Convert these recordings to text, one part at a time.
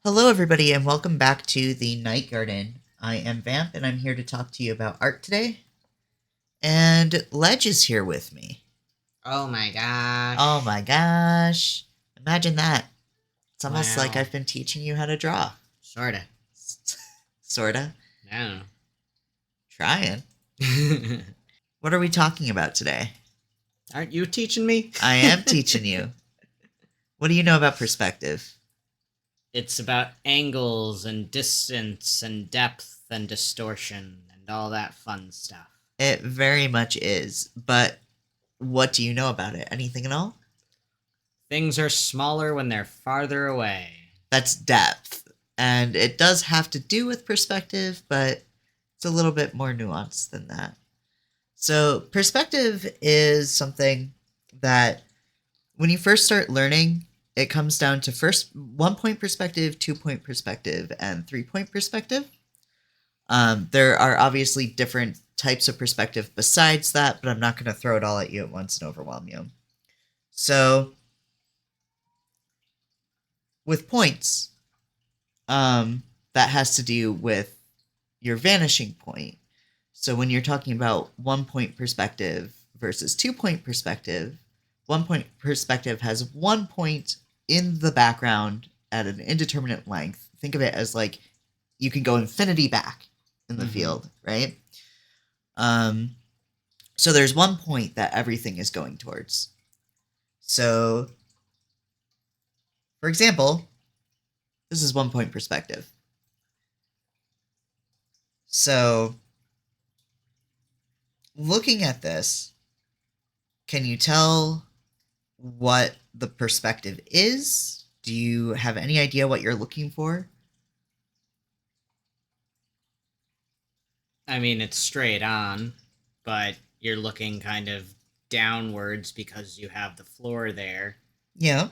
Hello, everybody, and welcome back to the Night Garden. I am Vamp, and I'm here to talk to you about art today. And Ledge is here with me. Oh my gosh. Oh my gosh. Imagine that. It's almost like Wow. I've been teaching you how to draw. Sorta. Sorta. I Trying. don't know. What are we talking about today? Aren't you teaching me? I am teaching you. What do you know about perspective? It's about angles and distance and depth and distortion and all that fun stuff. It very much is, but what do you know about it? Anything at all? Things are smaller when they're farther away. That's depth. And it does have to do with perspective, but it's a little bit more nuanced than that. So, perspective is something that when you first start learning, it comes down to first 1 point perspective, 2 point perspective, and 3 point perspective. There are obviously different types of perspective besides that, but I'm not going to throw it all at you at once and overwhelm you. So, with points, that has to do with your vanishing point. So when you're talking about 1 point perspective versus 2 point perspective, 1 point perspective has 1 point in the background at an indeterminate length. Think of it as like you can go infinity back in the field, right? So there's 1 point that everything is going towards. So, for example, this is 1 point perspective. So, looking at this, can you tell what the perspective is? Do you have any idea what you're looking for? I mean, it's straight on, but you're looking kind of downwards because you have the floor there. Yeah.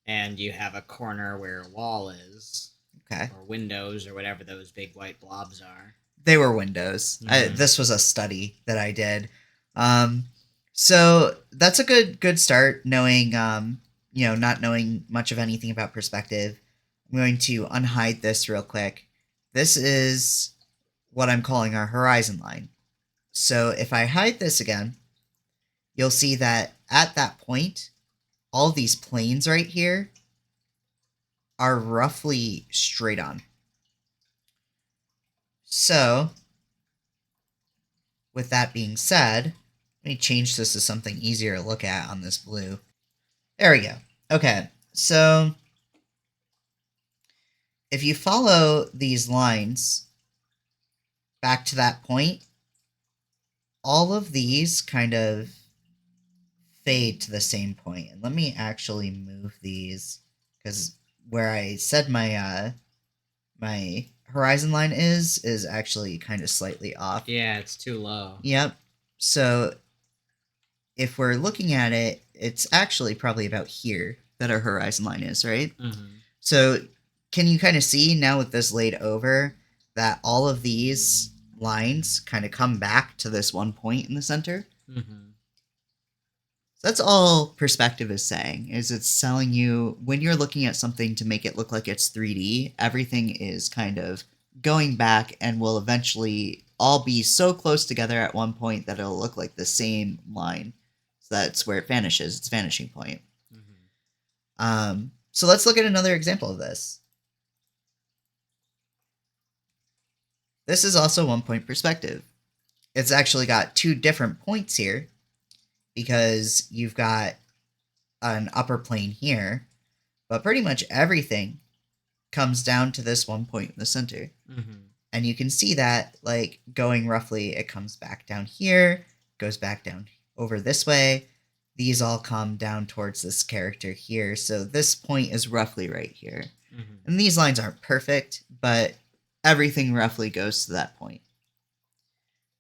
And you have a corner where a wall is. Okay. Or windows or whatever those big white blobs are. They were windows. This was a study that I did. So that's a good start, knowing, not knowing much of anything about perspective. I'm going to unhide this real quick. This is what I'm calling our horizon line. So if I hide this again, you'll see that at that point, all these planes right here are roughly straight on. So, with that being said, let me change this to something easier to look at on this blue. There we go. Okay, so if you follow these lines back to that point, all of these kind of fade to the same point. And let me actually move these, because where I said my my horizon line is actually kind of slightly off. Yeah, it's too low. Yep. So if we're looking at it, it's actually probably about here that our horizon line is, right? Mm-hmm. So can you kind of see now with this laid over that all of these lines kind of come back to this 1 point in the center? Mm-hmm. So that's all perspective is saying, is it's telling you when you're looking at something to make it look like it's 3D, everything is kind of going back and will eventually all be so close together at 1 point that it'll look like the same line. So that's where it vanishes, its vanishing point. Mm-hmm. So let's look at another example of this. This is also 1 point perspective. It's actually got two different points here, because you've got an upper plane here, but pretty much everything comes down to this 1 point in the center. Mm-hmm. And you can see that, like, going roughly, it comes back down here, goes back down over this way. These all come down towards this character here. So this point is roughly right here. Mm-hmm. And these lines aren't perfect, but everything roughly goes to that point.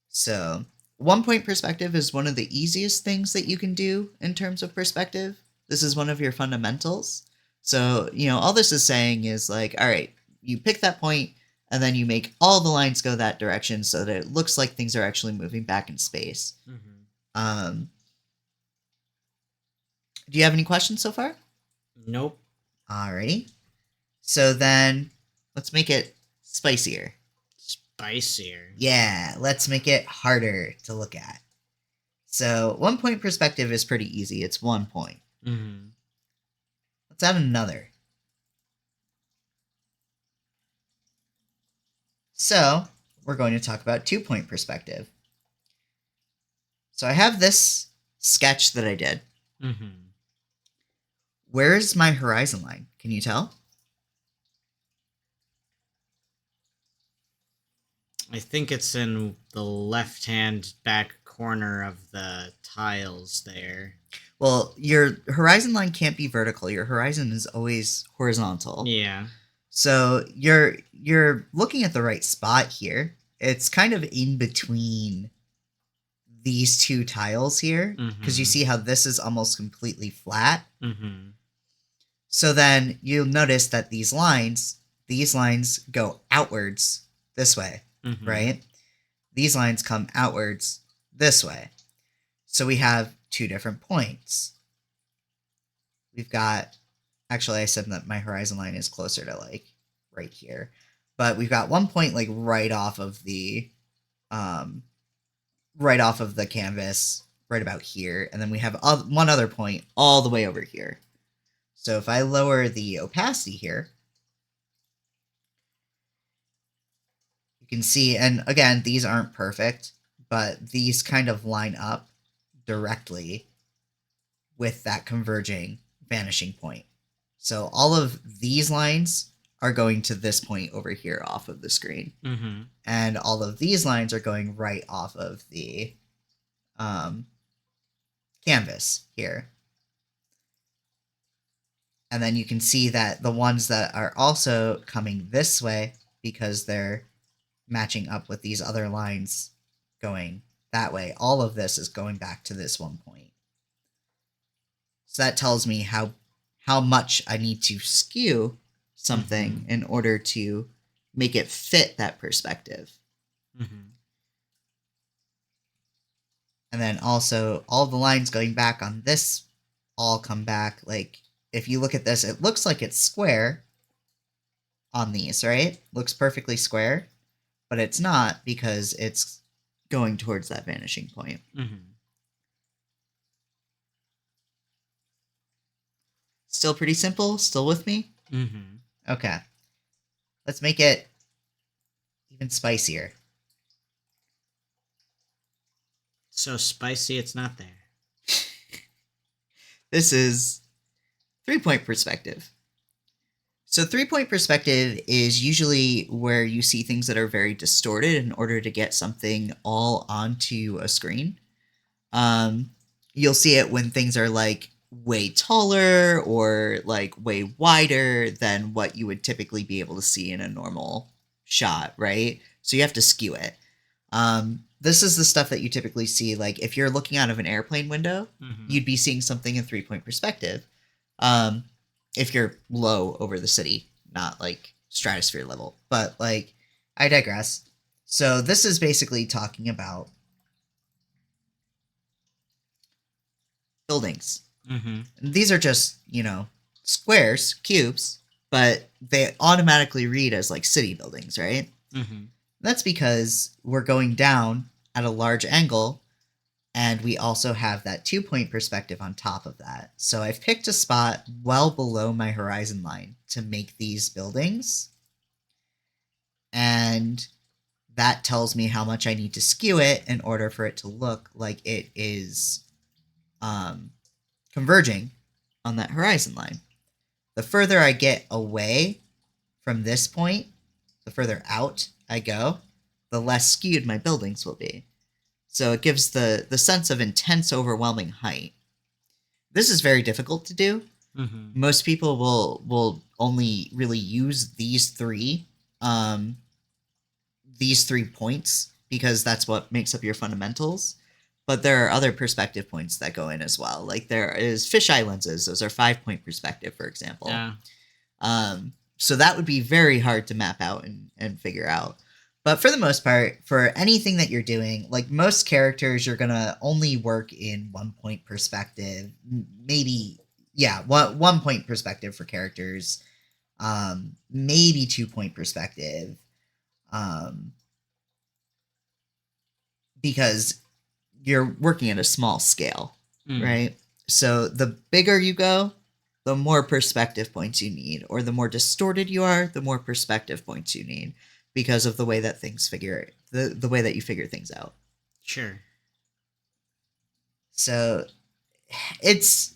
So 1 point perspective is one of the easiest things that you can do in terms of perspective. This is one of your fundamentals. So, all this is saying is like, all right, you pick that point and then you make all the lines go that direction so that it looks like things are actually moving back in space. Mm-hmm. Do you have any questions so far? Nope. Alrighty. So then let's make it spicier. Spicier. Yeah, let's make it harder to look at. So 1 point perspective is pretty easy. It's 1 point. Mm-hmm. Let's add another. So we're going to talk about 2 point perspective. So I have this sketch that I did. Mm-hmm. Where's my horizon line? Can you tell? I think it's in the left-hand back corner of the tiles there. Well, your horizon line can't be vertical. Your horizon is always horizontal. Yeah. So you're looking at the right spot here. It's kind of in between these two tiles here, because you see how this is almost completely flat. Mm-hmm. So then you'll notice that these lines go outwards this way, right? These lines come outwards this way. So we have 2 different points. We've got, actually I said that my horizon line is closer to like right here, but we've got 1 point like right off of the canvas, right about here, and then we have one other point all the way over here. So if I lower the opacity here, you can see, and again, these aren't perfect, but these kind of line up directly with that converging vanishing point. So all of these lines are going to this point over here off of the screen. And all of these lines are going right off of the canvas here. And then you can see that the ones that are also coming this way, because they're matching up with these other lines going that way, all of this is going back to this 1 point. So that tells me how much I need to skew something in order to make it fit that perspective. And then also all the lines going back on this all come back. Like if you look at this, it looks like it's square on these, right? Looks perfectly square, but it's not, because it's going towards that vanishing point. Still pretty simple? Still with me? Okay. Let's make it even spicier. So spicy it's not there. This is 3 point perspective. So 3 point perspective is usually where you see things that are very distorted in order to get something all onto a screen. You'll see it when things are like way taller or like way wider than what you would typically be able to see in a normal shot, right? So you have to skew it. This is the stuff that you typically see, like if you're looking out of an airplane window, you'd be seeing something in 3 point perspective. If you're low over the city, not like stratosphere level. But like, I digress. So this is basically talking about buildings. These are just, squares, cubes, but they automatically read as like city buildings, right? That's because we're going down at a large angle, and we also have that 2 point perspective on top of that. So I've picked a spot well below my horizon line to make these buildings, and that tells me how much I need to skew it in order for it to look like it is converging on that horizon line. The further I get away from this point, the further out I go, the less skewed my buildings will be. So it gives the sense of intense, overwhelming height. This is very difficult to do. Most people will only really use these three points because that's what makes up your fundamentals. But there are other perspective points that go in as well. Like there is fisheye lenses. Those are 5 point perspective, for example. So that would be very hard to map out and figure out. But for the most part, for anything that you're doing, like most characters, you're going to only work in 1 point perspective. Maybe, 1 point perspective for characters. maybe 2-point perspective, because you're working at a small scale, right? So the bigger you go, the more perspective points you need, or the more distorted you are, the more perspective points you need, because of the way that things figure the way that you figure things out. Sure. So it's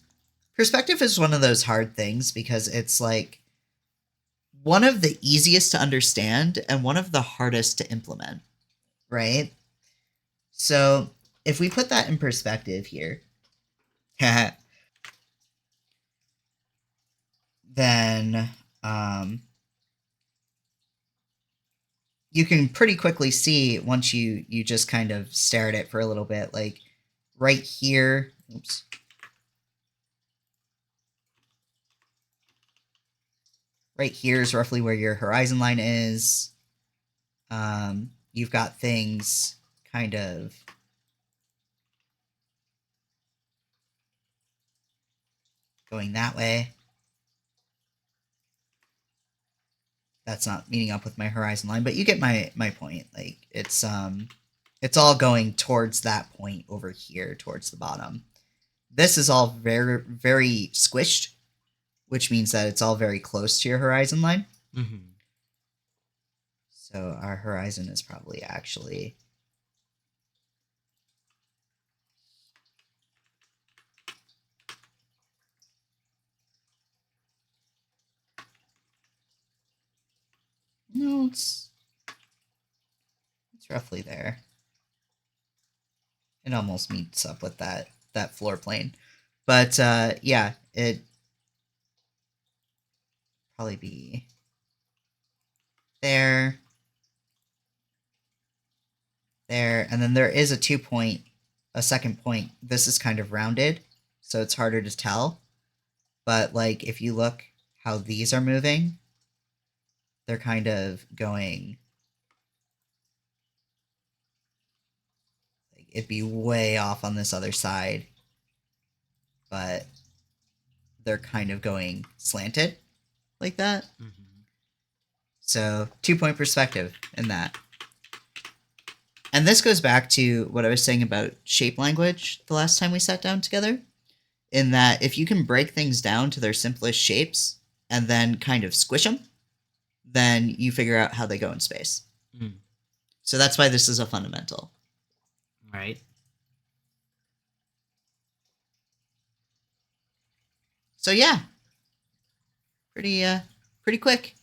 perspective is one of those hard things because it's like one of the easiest to understand and one of the hardest to implement, right? So if we put that in perspective here, then you can pretty quickly see once you just kind of stare at it for a little bit, like right here. Oops. Right here is roughly where your horizon line is. You've got things kind of going that way. That's not meeting up with my horizon line, but you get my point. Like it's all going towards that point over here towards the bottom. This is all very, very squished, which means that it's all very close to your horizon line. So our horizon is probably actually no, it's roughly there. It almost meets up with that floor plane. But yeah, it probably be there, and then there is a 2-point, a second point. This is kind of rounded, so it's harder to tell. But like if you look how these are moving, they're kind of going, like it'd be way off on this other side, but they're kind of going slanted like that. So 2-point perspective in that. And this goes back to what I was saying about shape language the last time we sat down together, in that if you can break things down to their simplest shapes and then kind of squish them, then you figure out how they go in space. So that's why this is a fundamental. Right. So yeah, pretty quick.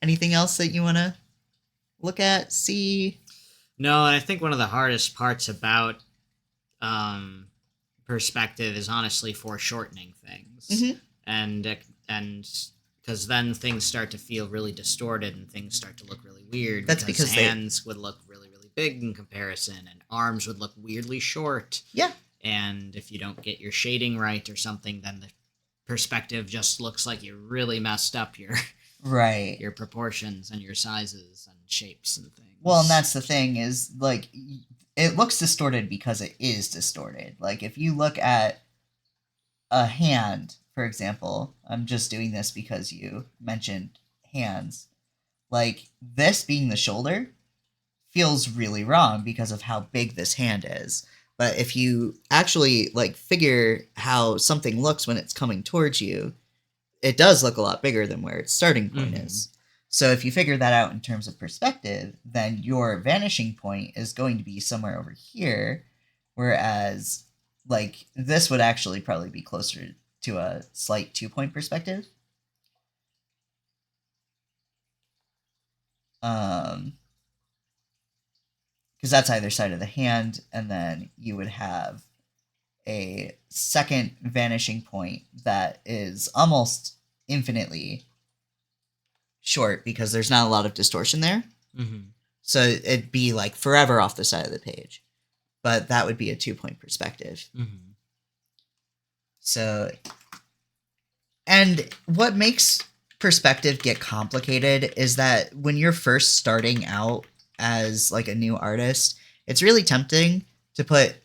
Anything else that you want to look at, see? No, and I think one of the hardest parts about perspective is honestly foreshortening things, and because then things start to feel really distorted and things start to look really weird. That's because hands would look really, really big in comparison, and arms would look weirdly short. Yeah. And if you don't get your shading right or something, then the perspective just looks like you really messed up your your proportions and your sizes and shapes and things. Well, and that's the thing is, like, it looks distorted because it is distorted. Like, if you look at a hand, for example, I'm just doing this because you mentioned hands. Like, this being the shoulder feels really wrong because of how big this hand is. But if you actually, like, figure how something looks when it's coming towards you, it does look a lot bigger than where its starting point is. So if you figure that out in terms of perspective, then your vanishing point is going to be somewhere over here, whereas, like, this would actually probably be closer to a slight 2-point perspective. Because that's either side of the hand, and then you would have a second vanishing point that is almost infinitely short because there's not a lot of distortion there. So it'd be like forever off the side of the page. But that would be a 2-point perspective. So, and what makes perspective get complicated is that when you're first starting out as like a new artist, it's really tempting to put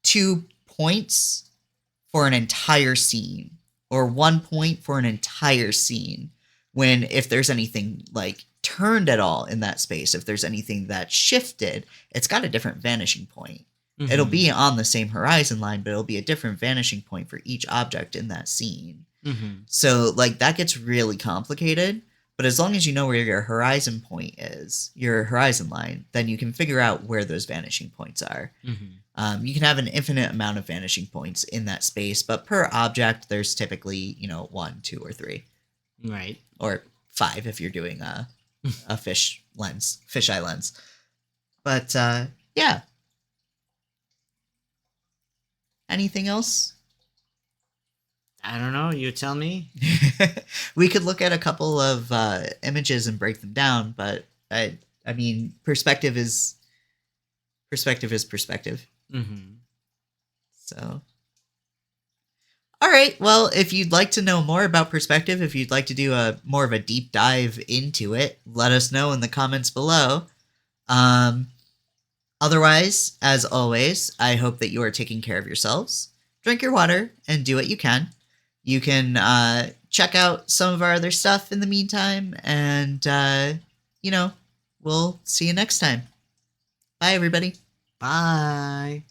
2 points for an entire scene or 1 point for an entire scene. When if there's anything like turned at all in that space, if there's anything that shifted, it's got a different vanishing point. Mm-hmm. It'll be on the same horizon line, but it'll be a different vanishing point for each object in that scene. Mm-hmm. So like that gets really complicated. But as long as you know where your horizon point is, your horizon line, then you can figure out where those vanishing points are. Mm-hmm. You can have an infinite amount of vanishing points in that space, but per object, there's typically, 1, 2, or 3. Right. Or 5 if you're doing a fisheye lens. But, yeah. Anything else? I don't know. You tell me. We could look at a couple of images and break them down, but I mean, perspective is perspective. Mm-hmm. So, all right. Well, if you'd like to know more about perspective, if you'd like to do more of a deep dive into it, let us know in the comments below. Otherwise, as always, I hope that you are taking care of yourselves. Drink your water and do what you can. You can check out some of our other stuff in the meantime, and, we'll see you next time. Bye, everybody. Bye.